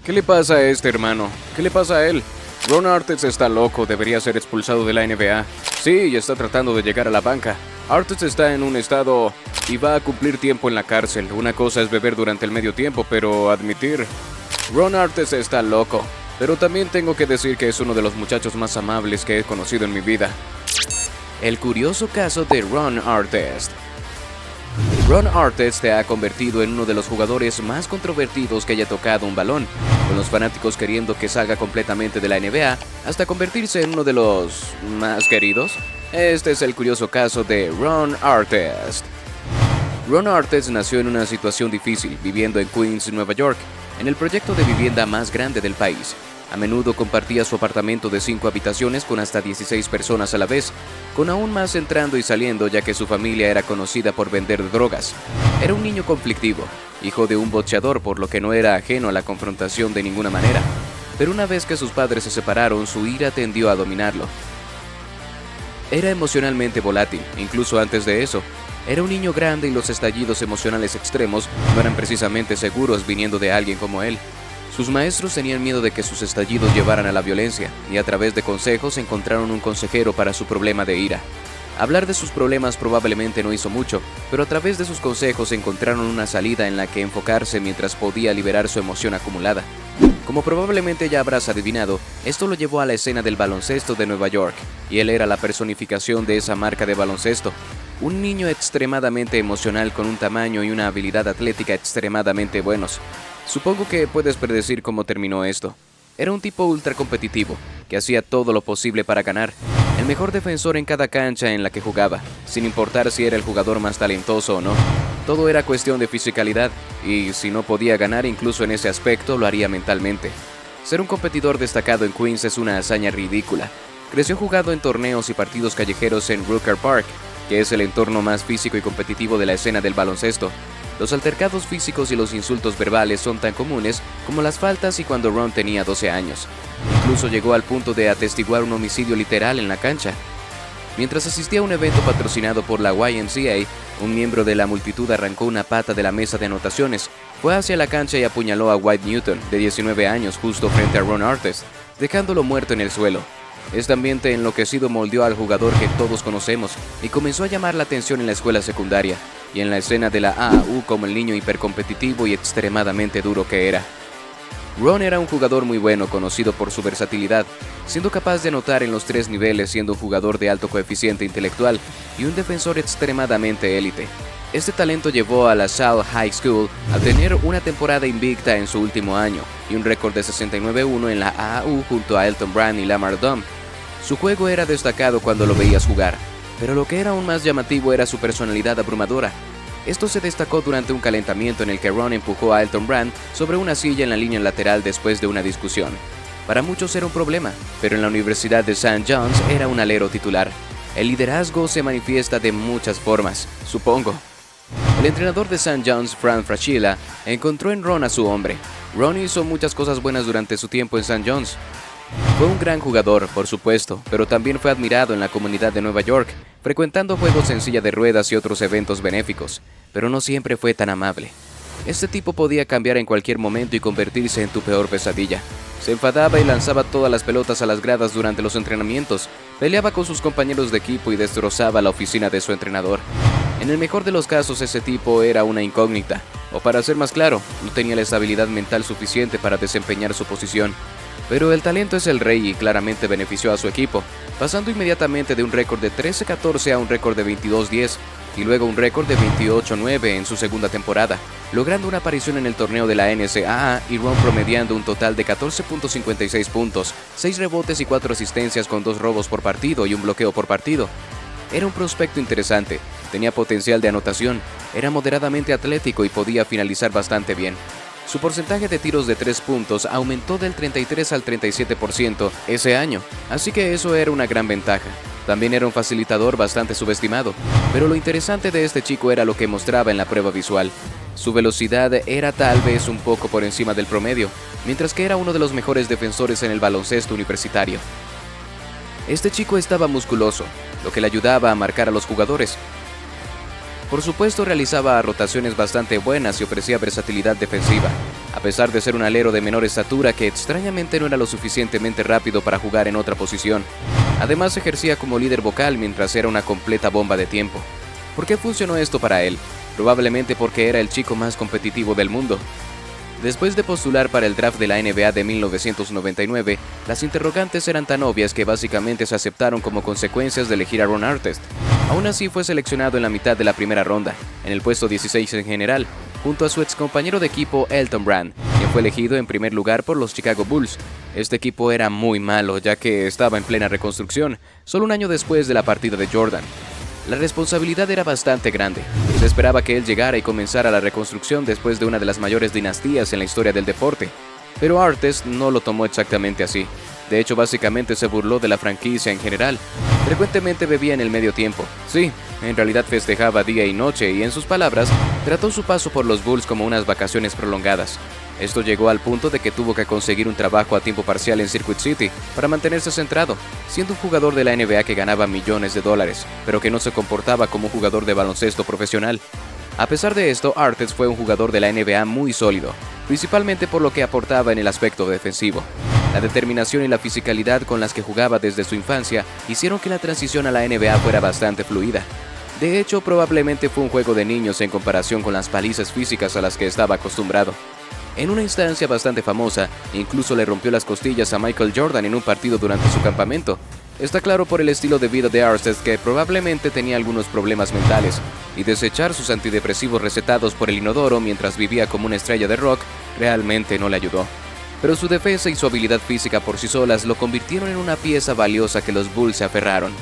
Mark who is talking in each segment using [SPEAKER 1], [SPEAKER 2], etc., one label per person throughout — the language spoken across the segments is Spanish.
[SPEAKER 1] ¿Qué le pasa a este hermano? ¿Qué le pasa a él? Ron Artest está loco, debería ser expulsado de la NBA. Sí, y está tratando de llegar a la banca. Artest está en un estado y va a cumplir tiempo en la cárcel. Una cosa es beber durante el medio tiempo, pero admitir... Ron Artest está loco. Pero también tengo que decir que es uno de los muchachos más amables que he conocido en mi vida. El curioso caso de Ron Artest. Ron Artest se ha convertido en uno de los jugadores más controvertidos que haya tocado un balón, con los fanáticos queriendo que salga completamente de la NBA, hasta convertirse en uno de los más queridos. Este es el curioso caso de Ron Artest. Ron Artest nació en una situación difícil, viviendo en Queens, Nueva York, en el proyecto de vivienda más grande del país. A menudo compartía su apartamento de 5 habitaciones con hasta 16 personas a la vez, con aún más entrando y saliendo ya que su familia era conocida por vender drogas. Era un niño conflictivo, hijo de un boxeador, por lo que no era ajeno a la confrontación de ninguna manera. Pero una vez que sus padres se separaron, su ira tendió a dominarlo. Era emocionalmente volátil, incluso antes de eso. Era un niño grande y los estallidos emocionales extremos no eran precisamente seguros viniendo de alguien como él. Sus maestros tenían miedo de que sus estallidos llevaran a la violencia, y a través de consejos encontraron un consejero para su problema de ira. Hablar de sus problemas probablemente no hizo mucho, pero a través de sus consejos encontraron una salida en la que enfocarse mientras podía liberar su emoción acumulada. Como probablemente ya habrás adivinado, esto lo llevó a la escena del baloncesto de Nueva York, y él era la personificación de esa marca de baloncesto. Un niño extremadamente emocional con un tamaño y una habilidad atlética extremadamente buenos. Supongo que puedes predecir cómo terminó esto. Era un tipo ultra competitivo, que hacía todo lo posible para ganar. El mejor defensor en cada cancha en la que jugaba, sin importar si era el jugador más talentoso o no. Todo era cuestión de fisicalidad, y si no podía ganar incluso en ese aspecto, lo haría mentalmente. Ser un competidor destacado en Queens es una hazaña ridícula. Creció jugando en torneos y partidos callejeros en Rucker Park, que es el entorno más físico y competitivo de la escena del baloncesto. Los altercados físicos y los insultos verbales son tan comunes como las faltas y cuando Ron tenía 12 años. Incluso llegó al punto de atestiguar un homicidio literal en la cancha. Mientras asistía a un evento patrocinado por la YMCA, un miembro de la multitud arrancó una pata de la mesa de anotaciones, fue hacia la cancha y apuñaló a White Newton, de 19 años, justo frente a Ron Artest, dejándolo muerto en el suelo. Este ambiente enloquecido moldeó al jugador que todos conocemos y comenzó a llamar la atención en la escuela secundaria y en la escena de la AAU como el niño hipercompetitivo y extremadamente duro que era. Ron era un jugador muy bueno, conocido por su versatilidad, siendo capaz de anotar en los 3 niveles, siendo un jugador de alto coeficiente intelectual y un defensor extremadamente élite. Este talento llevó a la South High School a tener una temporada invicta en su último año y un récord de 69-1 en la AAU junto a Elton Brand y Lamar Odom. Su juego era destacado cuando lo veías jugar, pero lo que era aún más llamativo era su personalidad abrumadora. Esto se destacó durante un calentamiento en el que Ron empujó a Elton Brand sobre una silla en la línea lateral después de una discusión. Para muchos era un problema, pero en la Universidad de St. John's era un alero titular. El liderazgo se manifiesta de muchas formas, supongo. El entrenador de St. John's, Fran Fraschilla, encontró en Ron a su hombre. Ron hizo muchas cosas buenas durante su tiempo en St. John's. Fue un gran jugador, por supuesto, pero también fue admirado en la comunidad de Nueva York, frecuentando juegos en silla de ruedas y otros eventos benéficos, pero no siempre fue tan amable. Este tipo podía cambiar en cualquier momento y convertirse en tu peor pesadilla. Se enfadaba y lanzaba todas las pelotas a las gradas durante los entrenamientos, peleaba con sus compañeros de equipo y destrozaba la oficina de su entrenador. En el mejor de los casos, ese tipo era una incógnita, o para ser más claro, no tenía la estabilidad mental suficiente para desempeñar su posición. Pero el talento es el rey y claramente benefició a su equipo, pasando inmediatamente de un récord de 13-14 a un récord de 22-10 y luego un récord de 28-9 en su segunda temporada, logrando una aparición en el torneo de la NCAA y Ron promediando un total de 14.56 puntos, 6 rebotes y 4 asistencias con 2 robos por partido y un bloqueo por partido. Era un prospecto interesante, tenía potencial de anotación, era moderadamente atlético y podía finalizar bastante bien. Su porcentaje de tiros de 3 puntos aumentó del 33 al 37% ese año, así que eso era una gran ventaja. También era un facilitador bastante subestimado, pero lo interesante de este chico era lo que mostraba en la prueba visual. Su velocidad era tal vez un poco por encima del promedio, mientras que era uno de los mejores defensores en el baloncesto universitario. Este chico estaba musculoso, lo que le ayudaba a marcar a los jugadores. Por supuesto, realizaba rotaciones bastante buenas y ofrecía versatilidad defensiva. a pesar de ser un alero de menor estatura que extrañamente no era lo suficientemente rápido para jugar en otra posición. Además ejercía como líder vocal mientras era una completa bomba de tiempo. ¿Por qué funcionó esto para él? Probablemente porque era el chico más competitivo del mundo. Después de postular para el draft de la NBA de 1999, las interrogantes eran tan obvias que básicamente se aceptaron como consecuencias de elegir a Ron Artest. Aún así fue seleccionado en la mitad de la primera ronda, en el puesto 16 en general, junto a su excompañero de equipo Elton Brand, quien fue elegido en primer lugar por los Chicago Bulls. Este equipo era muy malo, ya que estaba en plena reconstrucción, solo un año después de la partida de Jordan. La responsabilidad era bastante grande. Se esperaba que él llegara y comenzara la reconstrucción después de una de las mayores dinastías en la historia del deporte. Pero Artest no lo tomó exactamente así. De hecho, básicamente se burló de la franquicia en general. Frecuentemente bebía en el medio tiempo. Sí, en realidad festejaba día y noche y, en sus palabras, trató su paso por los Bulls como unas vacaciones prolongadas. Esto llegó al punto de que tuvo que conseguir un trabajo a tiempo parcial en Circuit City para mantenerse centrado, siendo un jugador de la NBA que ganaba millones de dólares, pero que no se comportaba como un jugador de baloncesto profesional. A pesar de esto, Artest fue un jugador de la NBA muy sólido, principalmente por lo que aportaba en el aspecto defensivo. La determinación y la fisicalidad con las que jugaba desde su infancia hicieron que la transición a la NBA fuera bastante fluida. De hecho, probablemente fue un juego de niños en comparación con las palizas físicas a las que estaba acostumbrado. En una instancia bastante famosa, incluso le rompió las costillas a Michael Jordan en un partido durante su campamento. Está claro por el estilo de vida de Artest que probablemente tenía algunos problemas mentales, y desechar sus antidepresivos recetados por el inodoro mientras vivía como una estrella de rock realmente no le ayudó. Pero su defensa y su habilidad física por sí solas lo convirtieron en una pieza valiosa que los Bulls se aferraron.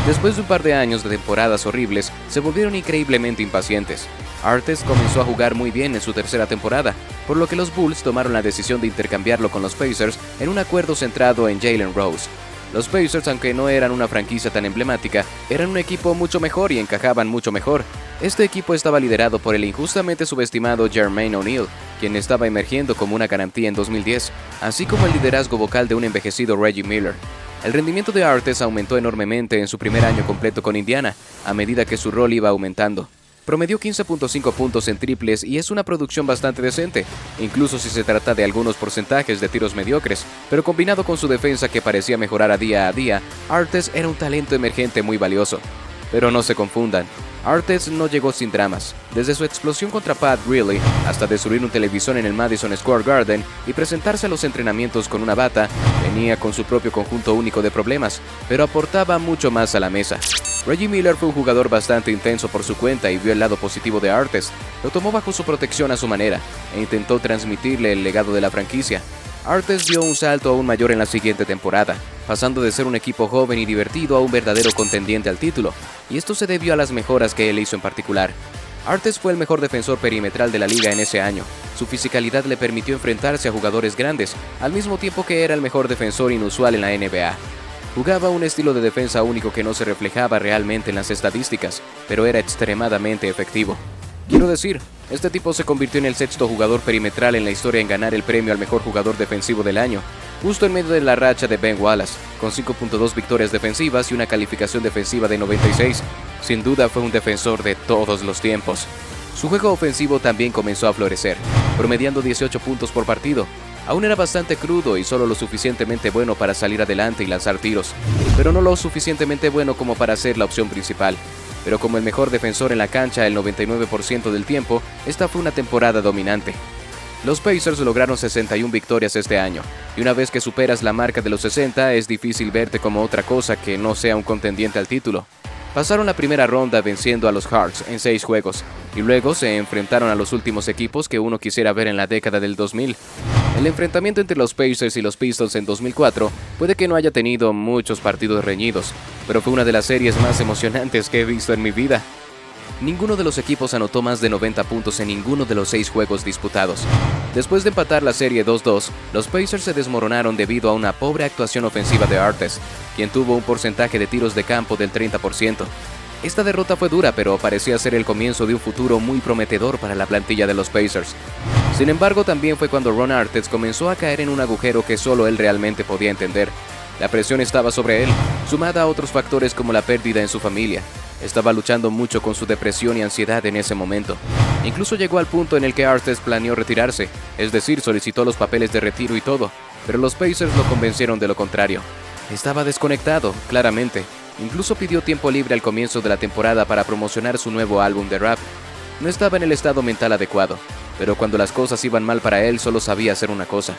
[SPEAKER 1] Después de un par de años de temporadas horribles, se volvieron increíblemente impacientes. Artest comenzó a jugar muy bien en su tercera temporada, por lo que los Bulls tomaron la decisión de intercambiarlo con los Pacers en un acuerdo centrado en Jalen Rose. Los Pacers, aunque no eran una franquicia tan emblemática, eran un equipo mucho mejor y encajaban mucho mejor. Este equipo estaba liderado por el injustamente subestimado Jermaine O'Neal, quien estaba emergiendo como una garantía en 2010, así como el liderazgo vocal de un envejecido Reggie Miller. El rendimiento de Artest aumentó enormemente en su primer año completo con Indiana, a medida que su rol iba aumentando. Promedió 15.5 puntos en triples y es una producción bastante decente, incluso si se trata de algunos porcentajes de tiros mediocres, pero combinado con su defensa que parecía mejorar a día, Artest era un talento emergente muy valioso. Pero no se confundan, Artest no llegó sin dramas. Desde su explosión contra Pat Riley hasta destruir un televisor en el Madison Square Garden y presentarse a los entrenamientos con una bata, venía con su propio conjunto único de problemas, pero aportaba mucho más a la mesa. Reggie Miller fue un jugador bastante intenso por su cuenta y vio el lado positivo de Artest. Lo tomó bajo su protección a su manera e intentó transmitirle el legado de la franquicia. Artest dio un salto aún mayor en la siguiente temporada, pasando de ser un equipo joven y divertido a un verdadero contendiente al título, y esto se debió a las mejoras que él hizo en particular. Artest fue el mejor defensor perimetral de la liga en ese año. Su fisicalidad le permitió enfrentarse a jugadores grandes, al mismo tiempo que era el mejor defensor inusual en la NBA. Jugaba un estilo de defensa único que no se reflejaba realmente en las estadísticas, pero era extremadamente efectivo. Quiero decir, este tipo se convirtió en el sexto jugador perimetral en la historia en ganar el premio al mejor jugador defensivo del año, justo en medio de la racha de Ben Wallace, con 5.2 victorias defensivas y una calificación defensiva de 96. Sin duda fue un defensor de todos los tiempos. Su juego ofensivo también comenzó a florecer, promediando 18 puntos por partido. Aún era bastante crudo y solo lo suficientemente bueno para salir adelante y lanzar tiros, pero no lo suficientemente bueno como para ser la opción principal. Pero como el mejor defensor en la cancha el 99% del tiempo, esta fue una temporada dominante. Los Pacers lograron 61 victorias este año, y una vez que superas la marca de los 60, es difícil verte como otra cosa que no sea un contendiente al título. Pasaron la primera ronda venciendo a los Hawks en 6 juegos, y luego se enfrentaron a los últimos equipos que uno quisiera ver en la década del 2000. El enfrentamiento entre los Pacers y los Pistons en 2004 puede que no haya tenido muchos partidos reñidos, pero fue una de las series más emocionantes que he visto en mi vida. Ninguno de los equipos anotó más de 90 puntos en ninguno de los 6 juegos disputados. Después de empatar la serie 2-2, los Pacers se desmoronaron debido a una pobre actuación ofensiva de Artest, quien tuvo un porcentaje de tiros de campo del 30%. Esta derrota fue dura, pero parecía ser el comienzo de un futuro muy prometedor para la plantilla de los Pacers. Sin embargo, también fue cuando Ron Artest comenzó a caer en un agujero que solo él realmente podía entender. La presión estaba sobre él, sumada a otros factores como la pérdida en su familia. Estaba luchando mucho con su depresión y ansiedad en ese momento. Incluso llegó al punto en el que Artest planeó retirarse, es decir, solicitó los papeles de retiro y todo, pero los Pacers lo convencieron de lo contrario. Estaba desconectado, claramente. Incluso pidió tiempo libre al comienzo de la temporada para promocionar su nuevo álbum de rap. No estaba en el estado mental adecuado, pero cuando las cosas iban mal para él solo sabía hacer una cosa.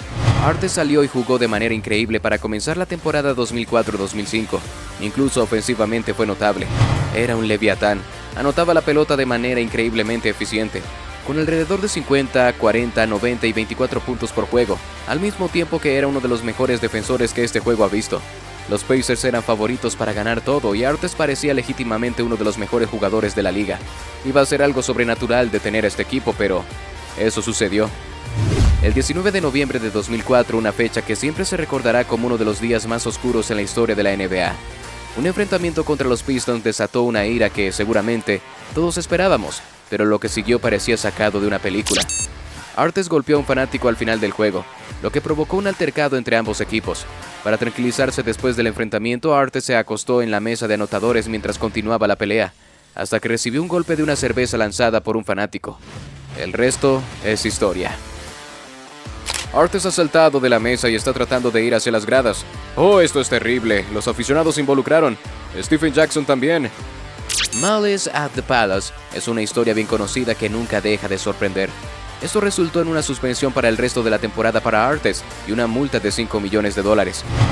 [SPEAKER 1] Artest salió y jugó de manera increíble para comenzar la temporada 2004-2005. Incluso ofensivamente fue notable. Era un leviatán. Anotaba la pelota de manera increíblemente eficiente, con alrededor de 50, 40, 90 y 24 puntos por juego, al mismo tiempo que era uno de los mejores defensores que este juego ha visto. Los Pacers eran favoritos para ganar todo y Artest parecía legítimamente uno de los mejores jugadores de la liga. Iba a ser algo sobrenatural detener a este equipo, pero eso sucedió. El 19 de noviembre de 2004, una fecha que siempre se recordará como uno de los días más oscuros en la historia de la NBA. Un enfrentamiento contra los Pistons desató una ira que, seguramente, todos esperábamos, pero lo que siguió parecía sacado de una película. Artest golpeó a un fanático al final del juego, lo que provocó un altercado entre ambos equipos. Para tranquilizarse después del enfrentamiento, Artest se acostó en la mesa de anotadores mientras continuaba la pelea, hasta que recibió un golpe de una cerveza lanzada por un fanático. El resto es historia. Artest ha saltado de la mesa y está tratando de ir hacia las gradas. ¡Oh, esto es terrible! Los aficionados se involucraron. Stephen Jackson también. Malice at the Palace es una historia bien conocida que nunca deja de sorprender. Esto resultó en una suspensión para el resto de la temporada para Artest y una multa de $5 millones,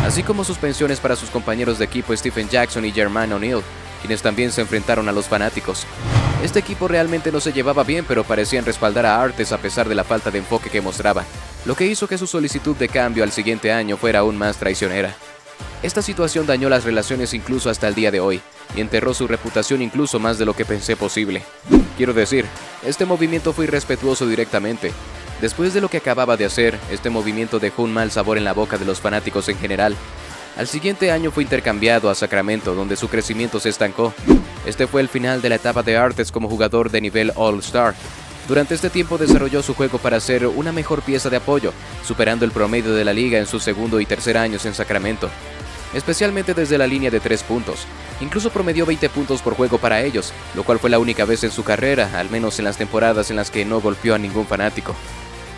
[SPEAKER 1] así como suspensiones para sus compañeros de equipo Stephen Jackson y Jermaine O'Neal, quienes también se enfrentaron a los fanáticos. Este equipo realmente no se llevaba bien, pero parecían respaldar a Artest a pesar de la falta de enfoque que mostraba, lo que hizo que su solicitud de cambio al siguiente año fuera aún más traicionera. Esta situación dañó las relaciones incluso hasta el día de hoy, y enterró su reputación incluso más de lo que pensé posible. Quiero decir, este movimiento fue irrespetuoso directamente. Después de lo que acababa de hacer, este movimiento dejó un mal sabor en la boca de los fanáticos en general. Al siguiente año fue intercambiado a Sacramento, donde su crecimiento se estancó. Este fue el final de la etapa de Artest como jugador de nivel All-Star. Durante este tiempo desarrolló su juego para ser una mejor pieza de apoyo, superando el promedio de la liga en sus segundo y tercer años en Sacramento, especialmente desde la línea de 3 puntos. Incluso promedió 20 puntos por juego para ellos, lo cual fue la única vez en su carrera, al menos en las temporadas en las que no golpeó a ningún fanático.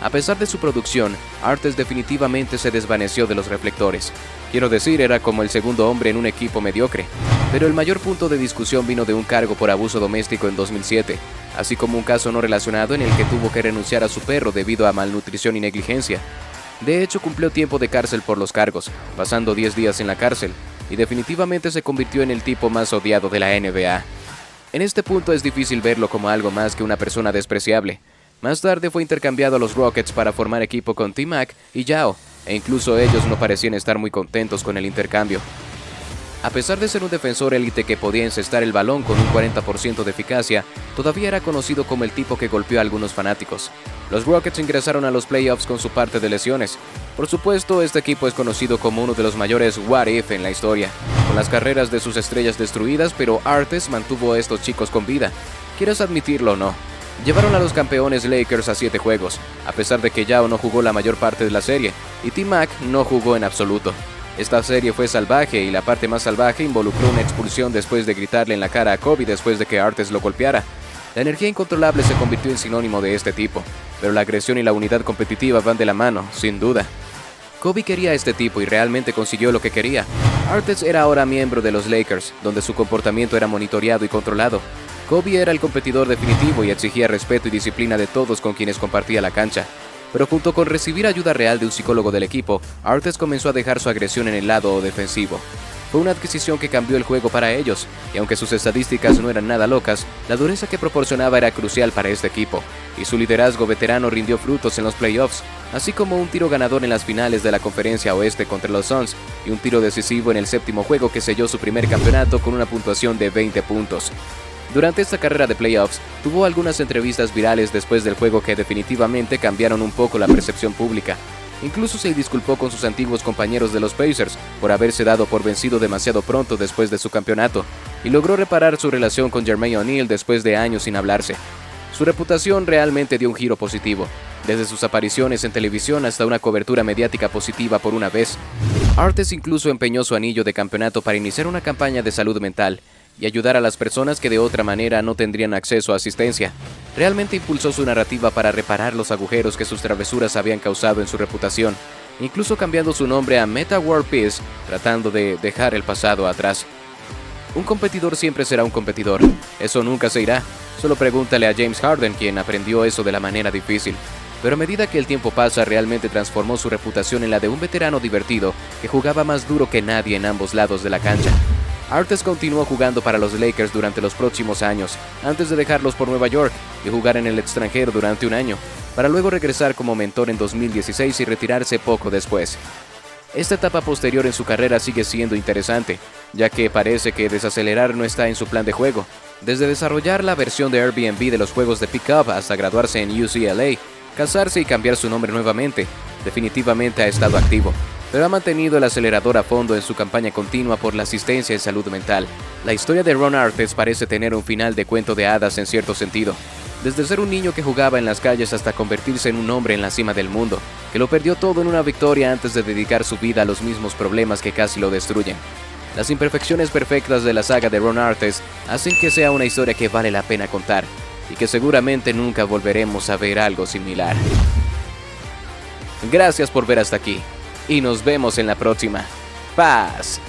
[SPEAKER 1] A pesar de su producción, Artest definitivamente se desvaneció de los reflectores. Quiero decir, era como el segundo hombre en un equipo mediocre. Pero el mayor punto de discusión vino de un cargo por abuso doméstico en 2007, así como un caso no relacionado en el que tuvo que renunciar a su perro debido a malnutrición y negligencia. De hecho, cumplió tiempo de cárcel por los cargos, pasando 10 días en la cárcel, y definitivamente se convirtió en el tipo más odiado de la NBA. En este punto es difícil verlo como algo más que una persona despreciable. Más tarde fue intercambiado a los Rockets para formar equipo con T-Mac y Yao, e incluso ellos no parecían estar muy contentos con el intercambio. A pesar de ser un defensor élite que podía encestar el balón con un 40% de eficacia, todavía era conocido como el tipo que golpeó a algunos fanáticos. Los Rockets ingresaron a los playoffs con su parte de lesiones. Por supuesto, este equipo es conocido como uno de los mayores what if en la historia, con las carreras de sus estrellas destruidas, pero Artest mantuvo a estos chicos con vida. ¿Quieres admitirlo o no? Llevaron a los campeones Lakers a 7 juegos, a pesar de que Yao no jugó la mayor parte de la serie, y T-Mac no jugó en absoluto. Esta serie fue salvaje y la parte más salvaje involucró una expulsión después de gritarle en la cara a Kobe después de que Artest lo golpeara. La energía incontrolable se convirtió en sinónimo de este tipo, pero la agresión y la unidad competitiva van de la mano, sin duda. Kobe quería a este tipo y realmente consiguió lo que quería. Artest era ahora miembro de los Lakers, donde su comportamiento era monitoreado y controlado. Kobe era el competidor definitivo y exigía respeto y disciplina de todos con quienes compartía la cancha. Pero junto con recibir ayuda real de un psicólogo del equipo, Artest comenzó a dejar su agresión en el lado defensivo. Fue una adquisición que cambió el juego para ellos, y aunque sus estadísticas no eran nada locas, la dureza que proporcionaba era crucial para este equipo, y su liderazgo veterano rindió frutos en los playoffs, así como un tiro ganador en las finales de la Conferencia Oeste contra los Suns, y un tiro decisivo en el séptimo juego que selló su primer campeonato con una puntuación de 20 puntos. Durante esta carrera de playoffs, tuvo algunas entrevistas virales después del juego que definitivamente cambiaron un poco la percepción pública. Incluso se disculpó con sus antiguos compañeros de los Pacers por haberse dado por vencido demasiado pronto después de su campeonato, y logró reparar su relación con Jermaine O'Neal después de años sin hablarse. Su reputación realmente dio un giro positivo, desde sus apariciones en televisión hasta una cobertura mediática positiva por una vez. Artest incluso empeñó su anillo de campeonato para iniciar una campaña de salud mental, y ayudar a las personas que de otra manera no tendrían acceso a asistencia. Realmente impulsó su narrativa para reparar los agujeros que sus travesuras habían causado en su reputación, incluso cambiando su nombre a Meta World Peace, tratando de dejar el pasado atrás. Un competidor siempre será un competidor, eso nunca se irá. Solo pregúntale a James Harden, quien aprendió eso de la manera difícil. Pero a medida que el tiempo pasa, realmente transformó su reputación en la de un veterano divertido que jugaba más duro que nadie en ambos lados de la cancha. Artest continuó jugando para los Lakers durante los próximos años, antes de dejarlos por Nueva York y jugar en el extranjero durante un año, para luego regresar como mentor en 2016 y retirarse poco después. Esta etapa posterior en su carrera sigue siendo interesante, ya que parece que desacelerar no está en su plan de juego. Desde desarrollar la versión de Airbnb de los juegos de Pickup hasta graduarse en UCLA, casarse y cambiar su nombre nuevamente, definitivamente ha estado activo, pero ha mantenido el acelerador a fondo en su campaña continua por la asistencia en salud mental. La historia de Ron Artest parece tener un final de cuento de hadas en cierto sentido. Desde ser un niño que jugaba en las calles hasta convertirse en un hombre en la cima del mundo, que lo perdió todo en una victoria antes de dedicar su vida a los mismos problemas que casi lo destruyen. Las imperfecciones perfectas de la saga de Ron Artest hacen que sea una historia que vale la pena contar, y que seguramente nunca volveremos a ver algo similar. Gracias por ver hasta aquí, y nos vemos en la próxima. Paz.